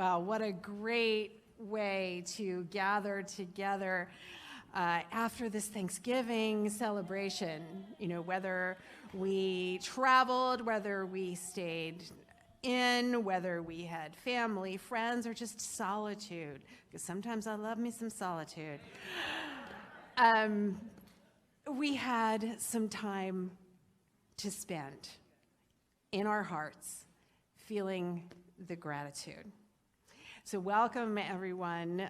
Well, what a great way to gather together after this Thanksgiving celebration. You know, whether we traveled, whether we stayed in, whether we had family, friends, or just solitude, because sometimes I love me some solitude. We had some time to spend in our hearts feeling the gratitude. So welcome everyone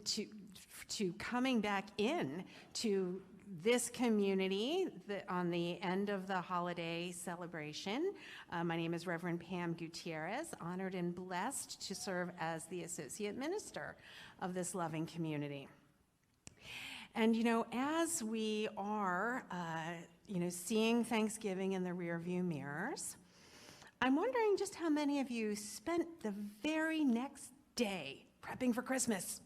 to coming back in to this community on the end of the holiday celebration. My name is Reverend Pam Gutierrez, honored and blessed to serve as the Associate Minister of this loving community. And you know, as we are seeing Thanksgiving in the rearview mirrors, I'm wondering just how many of you spent the very next day prepping for Christmas?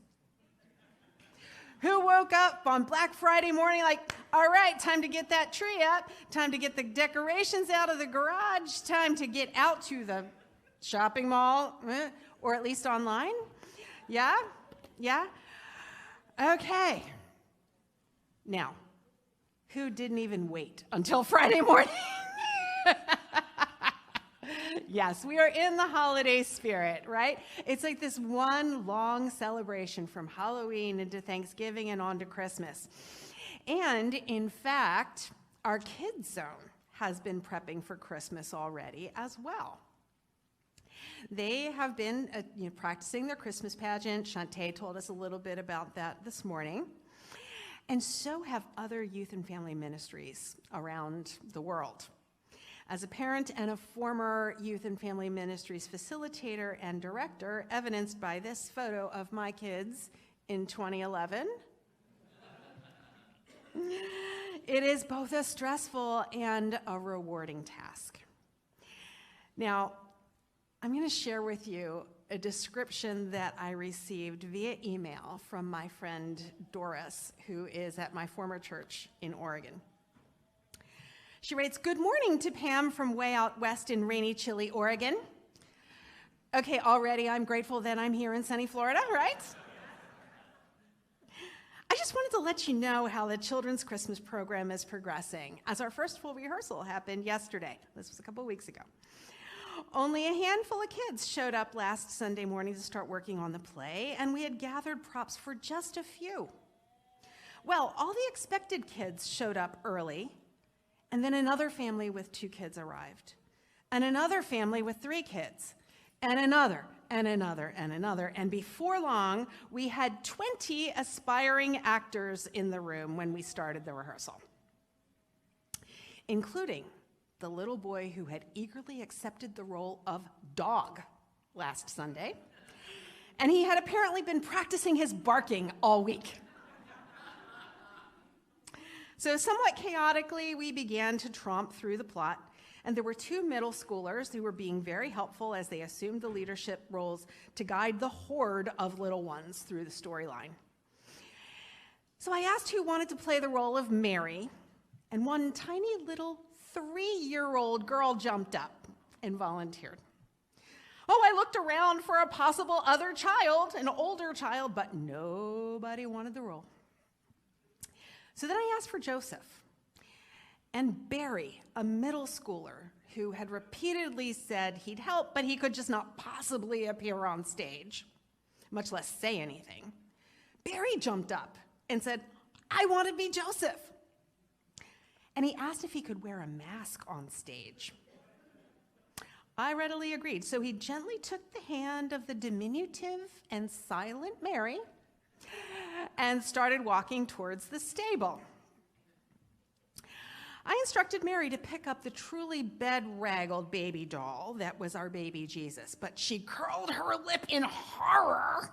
Who woke up on Black Friday morning like, all right, time to get that tree up, time to get the decorations out of the garage, time to get out to the shopping mall, or at least online? Yeah? Yeah? Okay. Now, who didn't even wait until Friday morning? Yes, we are in the holiday spirit, right? It's like this one long celebration from Halloween into Thanksgiving and on to Christmas. And in fact, our kids zone has been prepping for Christmas already as well. They have been practicing their Christmas pageant. Shantae told us a little bit about that this morning. And so have other youth and family ministries around the world. As a parent and a former youth and family ministries facilitator and director, evidenced by this photo of my kids in 2011, it is both a stressful and a rewarding task. Now, I'm going to share with you a description that I received via email from my friend Doris, who is at my former church in Oregon. She writes, "Good morning to Pam from way out west in rainy, chilly Oregon." Okay, already I'm grateful that I'm here in sunny Florida, right? I just wanted to let you know how the children's Christmas program is progressing, as our first full rehearsal happened yesterday. This was a couple weeks ago. Only a handful of kids showed up last Sunday morning to start working on the play, and we had gathered props for just a few. Well, all the expected kids showed up early, and then another family with 2 kids arrived, and another family with 3 kids, and another, and another, and another. And before long, we had 20 aspiring actors in the room when we started the rehearsal, including the little boy who had eagerly accepted the role of dog last Sunday, and he had apparently been practicing his barking all week. So somewhat chaotically, we began to tromp through the plot, and there were 2 middle schoolers who were being very helpful as they assumed the leadership roles to guide the horde of little ones through the storyline. So I asked who wanted to play the role of Mary, and one tiny little 3-year-old girl jumped up and volunteered. Oh, I looked around for a possible other child, an older child, but nobody wanted the role. So then I asked for Joseph, and Barry, a middle schooler who had repeatedly said he'd help, but he could just not possibly appear on stage, much less say anything. Barry jumped up and said, I want to be Joseph. And he asked if he could wear a mask on stage. I readily agreed, so he gently took the hand of the diminutive and silent Mary and started walking towards the stable. I instructed Mary to pick up the truly bedraggled baby doll that was our baby Jesus, but she curled her lip in horror,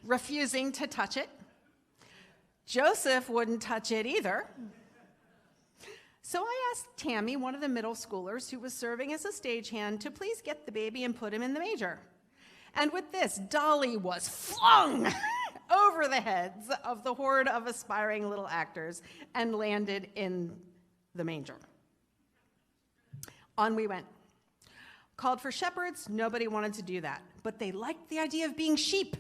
refusing to touch it. Joseph wouldn't touch it either. So I asked Tammy, one of the middle schoolers who was serving as a stagehand, to please get the baby and put him in the manger. And with this, Dolly was flung over the heads of the horde of aspiring little actors and landed in the manger. On we went. called for shepherds. Nobody wanted to do that, but they liked the idea of being sheep.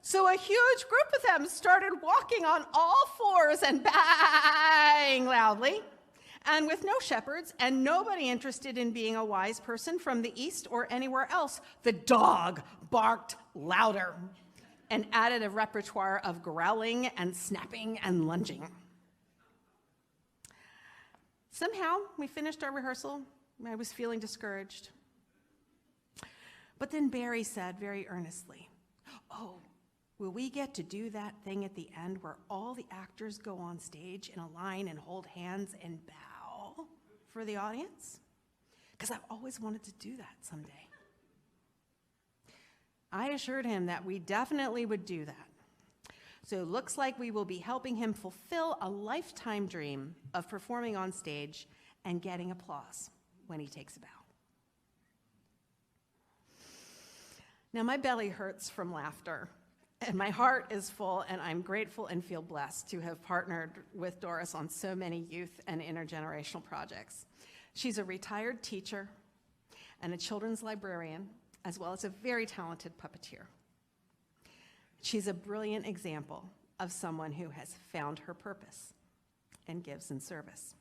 So a huge group of them started walking on all fours and baying loudly. And with no shepherds and nobody interested in being a wise person from the east or anywhere else, the dog barked louder and added a repertoire of growling and snapping and lunging. Somehow, we finished our rehearsal. I was feeling discouraged. But then Barry said very earnestly, "Oh, will we get to do that thing at the end where all the actors go on stage in a line and hold hands and bow for the audience? Because I've always wanted to do that someday." I assured him that we definitely would do that. So it looks like we will be helping him fulfill a lifetime dream of performing on stage and getting applause when he takes a bow. Now my belly hurts from laughter, and my heart is full, and I'm grateful and feel blessed to have partnered with Doris on so many youth and intergenerational projects. She's a retired teacher and a children's librarian, as well as a very talented puppeteer. She's a brilliant example of someone who has found her purpose and gives in service.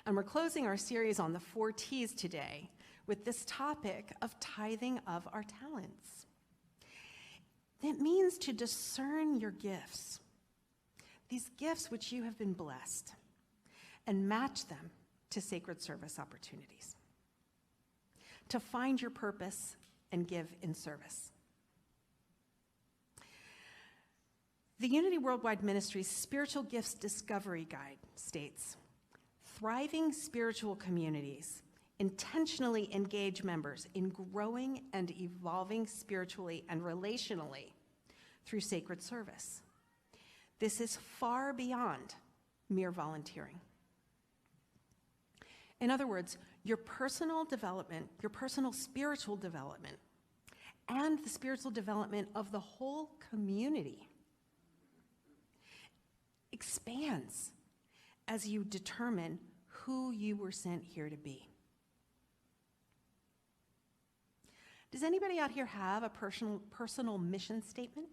And we're closing our series on the 4 T's today with this topic of tithing of our talents. It means to discern your gifts, these gifts which you have been blessed, and match them to sacred service opportunities, to find your purpose and give in service. The Unity Worldwide Ministry's Spiritual Gifts Discovery Guide states, "Thriving spiritual communities intentionally engage members in growing and evolving spiritually and relationally through sacred service. This is far beyond mere volunteering." In other words, your personal development, your personal spiritual development, and the spiritual development of the whole community expands as you determine who you were sent here to be. Does anybody out here have a personal mission statement?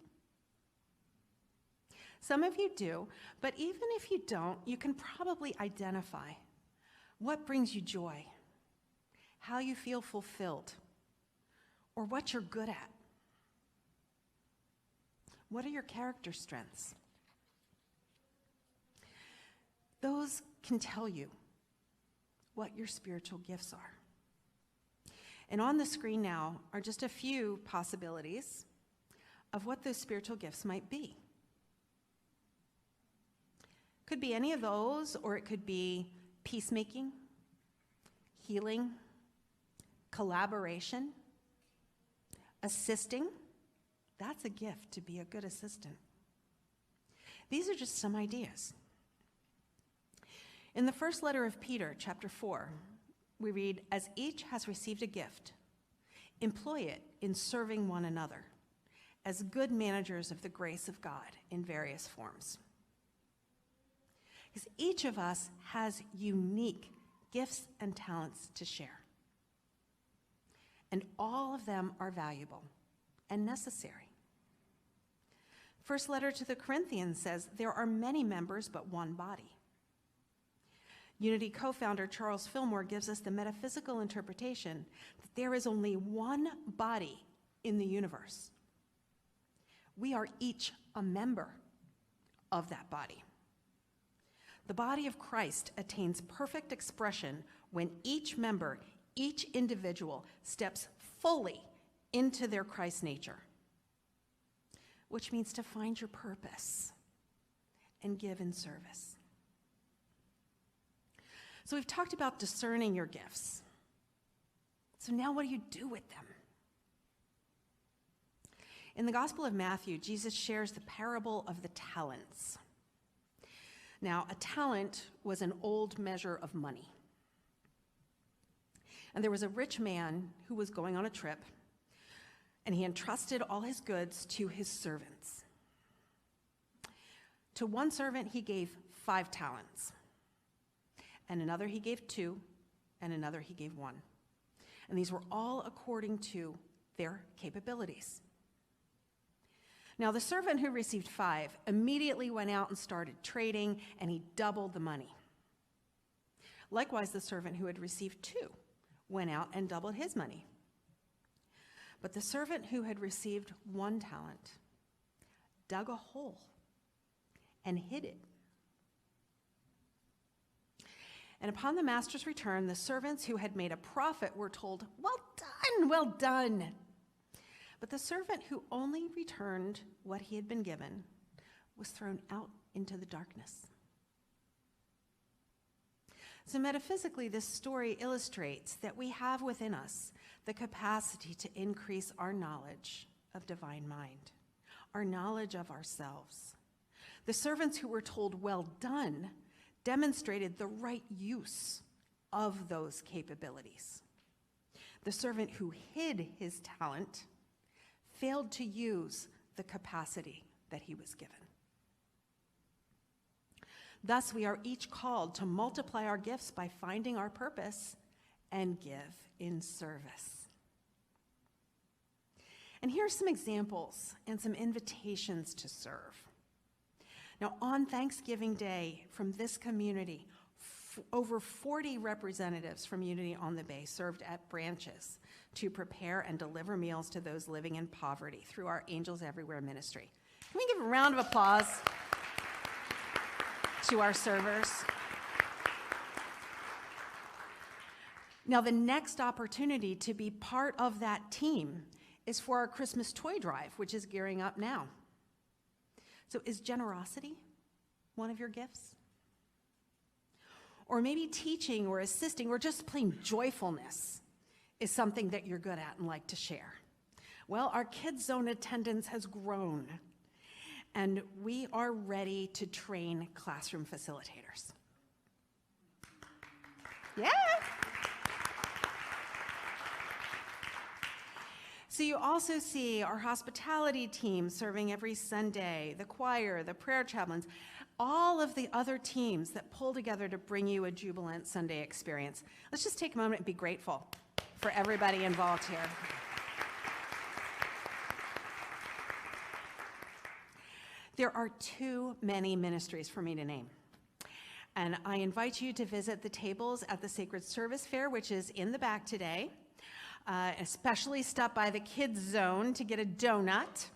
Some of you do, but even if you don't, you can probably identify what brings you joy, how you feel fulfilled, or what you're good at. What are your character strengths? Those can tell you what your spiritual gifts are. And on the screen now are just a few possibilities of what those spiritual gifts might be. Could be any of those, or it could be peacemaking, healing, collaboration, assisting. That's a gift, to be a good assistant. These are just some ideas. In the first letter of Peter, chapter 4, we read, "As each has received a gift, employ it in serving one another as good managers of the grace of God in various forms." Because each of us has unique gifts and talents to share. And all of them are valuable and necessary. First letter to the Corinthians says, "There are many members, but one body." Unity co-founder Charles Fillmore gives us the metaphysical interpretation that there is only one body in the universe. We are each a member of that body. The body of Christ attains perfect expression when each member, each individual, steps fully into their Christ nature, which means to find your purpose and give in service. So we've talked about discerning your gifts. So now what do you do with them? In the Gospel of Matthew, Jesus shares the parable of the talents. Now, a talent was an old measure of money. And there was a rich man who was going on a trip, and he entrusted all his goods to his servants. To one servant he gave 5 talents, and another he gave 2, and another he gave 1. And these were all according to their capabilities. Now, the servant who received 5 immediately went out and started trading, and he doubled the money. Likewise, the servant who had received 2 went out and doubled his money. But the servant who had received 1 talent dug a hole and hid it. And upon the master's return, the servants who had made a profit were told, "Well done, well done." But the servant who only returned what he had been given was thrown out into the darkness. So metaphysically, this story illustrates that we have within us the capacity to increase our knowledge of divine mind, our knowledge of ourselves. The servants who were told, "Well done," demonstrated the right use of those capabilities. The servant who hid his talent failed to use the capacity that he was given. Thus, we are each called to multiply our gifts by finding our purpose and give in service. And here are some examples and some invitations to serve. Now, on Thanksgiving Day, from this community, over 40 representatives from Unity on the Bay served at branches to prepare and deliver meals to those living in poverty through our Angels Everywhere ministry. Can we give a round of applause to our servers? Now, the next opportunity to be part of that team is for our Christmas toy drive, which is gearing up now. So is generosity one of your gifts? Or maybe teaching or assisting or just plain joyfulness is something that you're good at and like to share. Well, our Kids Zone attendance has grown, and we are ready to train classroom facilitators. Yeah. So you also see our hospitality team serving every Sunday, the choir, the prayer chaplains, all of the other teams that pull together to bring you a jubilant Sunday experience. Let's just take a moment and be grateful for everybody involved here. There are too many ministries for me to name. And I invite you to visit the tables at the Sacred Service Fair, which is in the back today. Especially stop by the Kids Zone to get a donut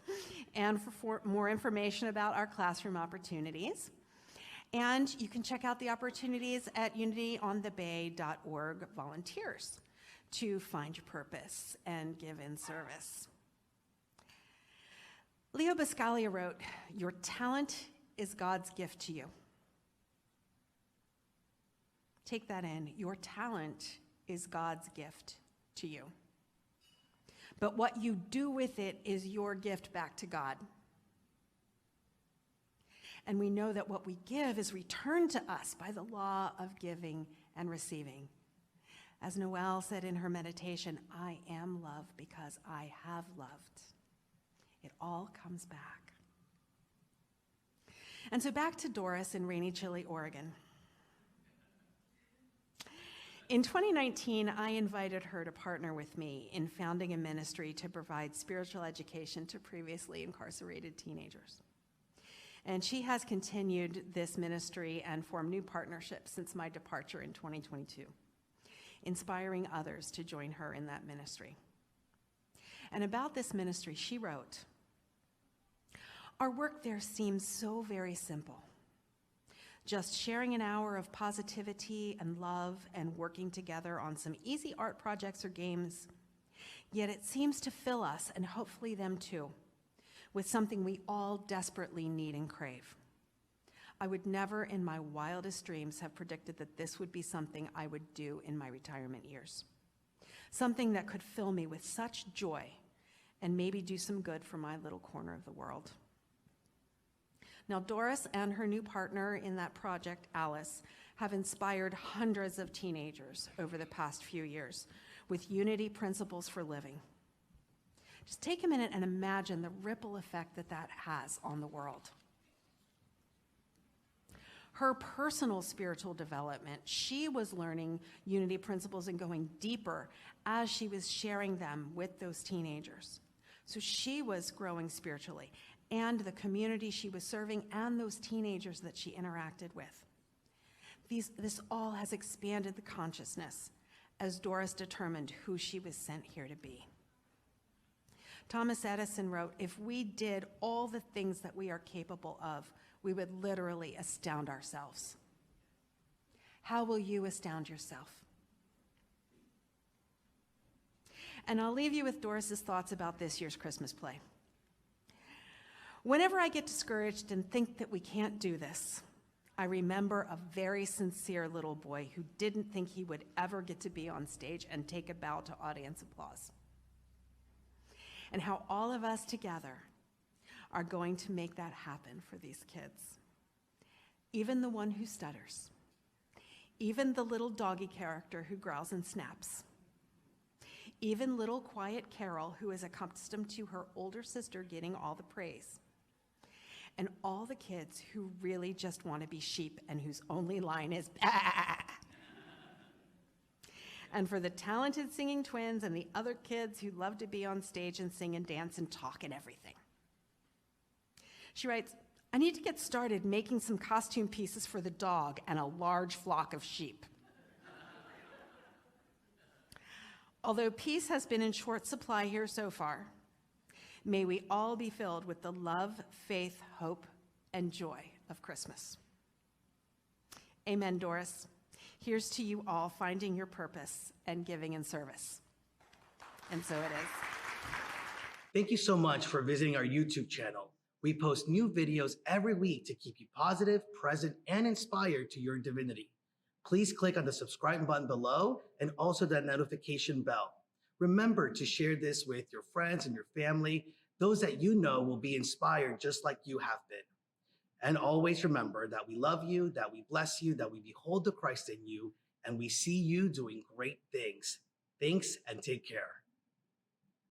and for more information about our classroom opportunities. And you can check out the opportunities at unityonthebay.org volunteers to find your purpose and give in service. Leo Buscaglia wrote, "Your talent is God's gift to you." Take that in. Your talent is God's gift to you. But what you do with it is your gift back to God. And we know that what we give is returned to us by the law of giving and receiving. As Noelle said in her meditation, I am loved because I have loved. It all comes back. And so back to Doris in rainy, chilly Oregon. In 2019, I invited her to partner with me in founding a ministry to provide spiritual education to previously incarcerated teenagers. And she has continued this ministry and formed new partnerships since my departure in 2022, inspiring others to join her in that ministry. And about this ministry, she wrote, "Our work there seems so very simple. Just sharing an hour of positivity and love and working together on some easy art projects or games. Yet it seems to fill us, and hopefully them too, with something we all desperately need and crave. I would never in my wildest dreams have predicted that this would be something I would do in my retirement years. Something that could fill me with such joy and maybe do some good for my little corner of the world." Now, Doris and her new partner in that project, Alice, have inspired hundreds of teenagers over the past few years with Unity principles for living. Just take a minute and imagine the ripple effect that that has on the world. her personal spiritual development. She was learning unity principles and going deeper as she was sharing them with those teenagers. So she was growing spiritually, and the community she was serving and those teenagers that she interacted with. This all has expanded the consciousness as Doris determined who she was sent here to be. Thomas Edison wrote, "If we did all the things that we are capable of, we would literally astound ourselves." How will you astound yourself? And I'll leave you with Doris's thoughts about this year's Christmas play. Whenever I get discouraged and think that we can't do this, I remember a very sincere little boy who didn't think he would ever get to be on stage and take a bow to audience applause. And how all of us together are going to make that happen for these kids. Even the one who stutters. Even the little doggy character who growls and snaps. Even little quiet Carol, who is accustomed to her older sister getting all the praise. And all the kids who really just want to be sheep and whose only line is bah! And for the talented singing twins and the other kids who love to be on stage and sing and dance and talk and everything. She writes, "I need to get started making some costume pieces for the dog and a large flock of sheep." Although peace has been in short supply here so far, may we all be filled with the love, faith, hope, and joy of Christmas. Amen, Doris. Here's to you all finding your purpose and giving in service. And so it is. Thank you so much for visiting our YouTube channel. We post new videos every week to keep you positive, present, and inspired to your divinity. Please click on the subscribe button below and also that notification bell. Remember to share this with your friends and your family, those that you know will be inspired just like you have been. And always remember that we love you, that we bless you, that we behold the Christ in you, and we see you doing great things. Thanks and take care.